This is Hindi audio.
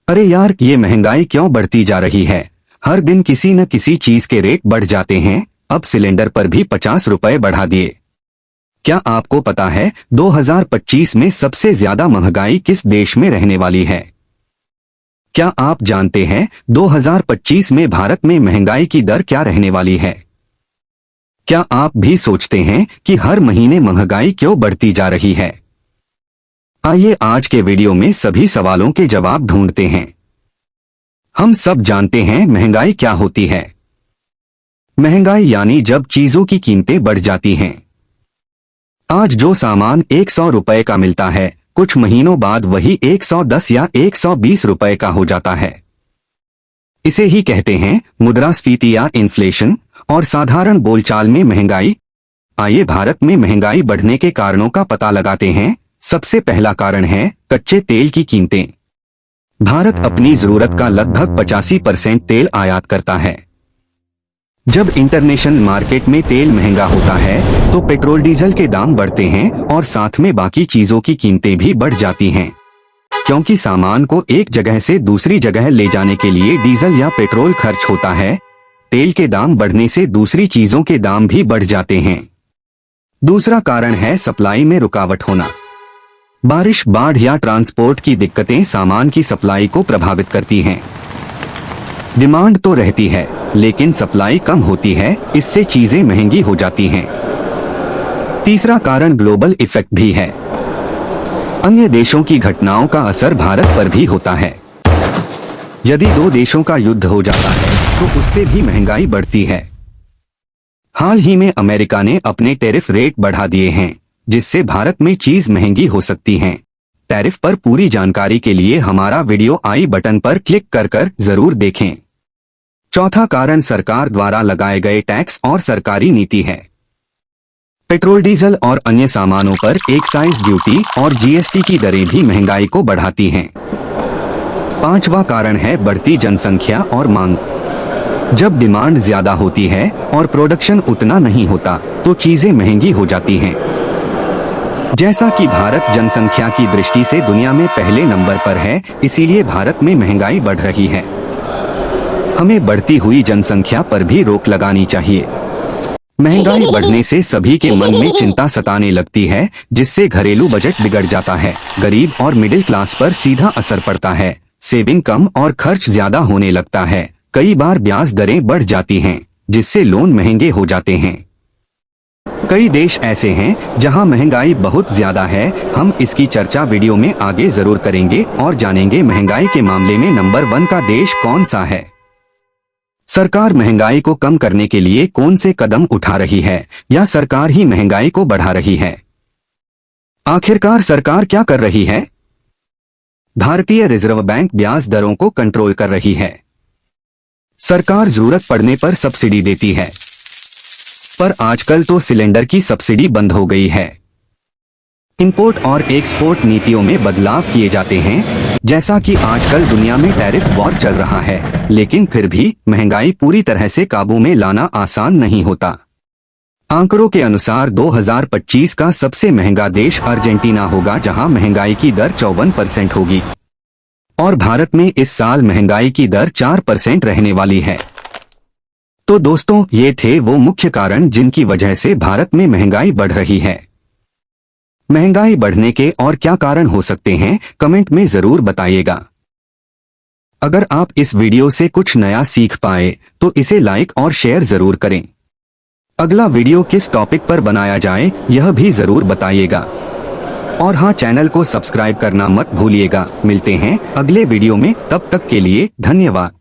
अरे यार, ये महंगाई क्यों बढ़ती जा रही है। हर दिन किसी न किसी चीज के रेट बढ़ जाते हैं। अब सिलेंडर पर भी 50 रुपए बढ़ा दिए। क्या आपको पता है 2025 में सबसे ज्यादा महंगाई किस देश में रहने वाली है? क्या आप जानते हैं 2025 में भारत में महंगाई की दर क्या रहने वाली है? क्या आप भी सोचते हैं कि हर महीने महंगाई क्यों बढ़ती जा रही है? आइए आज के वीडियो में सभी सवालों के जवाब ढूंढते हैं। हम सब जानते हैं महंगाई क्या होती है। महंगाई यानी जब चीजों की कीमतें बढ़ जाती हैं। आज जो सामान 100 रुपए का मिलता है, कुछ महीनों बाद वही 110 या 120 रुपए का हो जाता है। इसे ही कहते हैं मुद्रास्फीति या इन्फ्लेशन, और साधारण बोलचाल में महंगाई। आइए भारत में महंगाई बढ़ने के कारणों का पता लगाते हैं। सबसे पहला कारण है कच्चे तेल की कीमतें। भारत अपनी जरूरत का लगभग 85% तेल आयात करता है। जब इंटरनेशनल मार्केट में तेल महंगा होता है तो पेट्रोल डीजल के दाम बढ़ते हैं और साथ में बाकी चीजों की कीमतें भी बढ़ जाती हैं। क्योंकि सामान को एक जगह से दूसरी जगह ले जाने के लिए डीजल या पेट्रोल खर्च होता है, तेल के दाम बढ़ने से दूसरी चीजों के दाम भी बढ़ जाते हैं। दूसरा कारण है सप्लाई में रुकावट होना। बारिश, बाढ़ या ट्रांसपोर्ट की दिक्कतें सामान की सप्लाई को प्रभावित करती हैं। डिमांड तो रहती है लेकिन सप्लाई कम होती है, इससे चीजें महंगी हो जाती हैं। तीसरा कारण ग्लोबल इफेक्ट भी है। अन्य देशों की घटनाओं का असर भारत पर भी होता है। यदि दो देशों का युद्ध हो जाता है तो उससे भी महंगाई बढ़ती है। हाल ही में अमेरिका ने अपने टैरिफ रेट बढ़ा दिए हैं, जिससे भारत में चीज महंगी हो सकती हैं। टैरिफ पर पूरी जानकारी के लिए हमारा वीडियो आई बटन पर क्लिक कर जरूर देखें। चौथा कारण सरकार द्वारा लगाए गए टैक्स और सरकारी नीति है। पेट्रोल, डीजल और अन्य सामानों पर एक्साइज ड्यूटी और जीएसटी की दरें भी महंगाई को बढ़ाती हैं। पांचवा कारण है बढ़ती जनसंख्या और मांग। जब डिमांड ज्यादा होती है और प्रोडक्शन उतना नहीं होता तो चीजें महंगी हो जाती हैं। जैसा कि भारत जनसंख्या की दृष्टि से दुनिया में पहले नंबर पर है, इसीलिए भारत में महंगाई बढ़ रही है। हमें बढ़ती हुई जनसंख्या पर भी रोक लगानी चाहिए। महंगाई बढ़ने से सभी के मन में चिंता सताने लगती है, जिससे घरेलू बजट बिगड़ जाता है। गरीब और मिडिल क्लास पर सीधा असर पड़ता है। सेविंग कम और खर्च ज्यादा होने लगता है। कई बार ब्याज दरें बढ़ जाती हैं, जिससे लोन महंगे हो जाते हैं। कई देश ऐसे हैं जहां महंगाई बहुत ज्यादा है। हम इसकी चर्चा वीडियो में आगे जरूर करेंगे और जानेंगे महंगाई के मामले में नंबर 1 का देश कौन सा है। सरकार महंगाई को कम करने के लिए कौन से कदम उठा रही है, या सरकार ही महंगाई को बढ़ा रही है? आखिरकार सरकार क्या कर रही है? भारतीय रिजर्व बैंक ब्याज दरों को कंट्रोल कर रही है। सरकार जरूरत पड़ने पर सब्सिडी देती है, पर आजकल तो सिलेंडर की सब्सिडी बंद हो गई है। इंपोर्ट और एक्सपोर्ट नीतियों में बदलाव किए जाते हैं, जैसा कि आजकल दुनिया में टैरिफ वॉर चल रहा है। लेकिन फिर भी महंगाई पूरी तरह से काबू में लाना आसान नहीं होता। आंकड़ों के अनुसार 2025 का सबसे महंगा देश अर्जेंटीना होगा, जहां महंगाई की दर 54% होगी, और भारत में इस साल महंगाई की दर 4% रहने वाली है। तो दोस्तों, ये थे वो मुख्य कारण जिनकी वजह से भारत में महंगाई बढ़ रही है। महंगाई बढ़ने के और क्या कारण हो सकते हैं, कमेंट में जरूर बताइएगा। अगर आप इस वीडियो से कुछ नया सीख पाए तो इसे लाइक और शेयर जरूर करें। अगला वीडियो किस टॉपिक पर बनाया जाए यह भी जरूर बताइएगा। और हाँ, चैनल को सब्सक्राइब करना मत भूलिएगा। मिलते हैं अगले वीडियो में, तब तक के लिए धन्यवाद।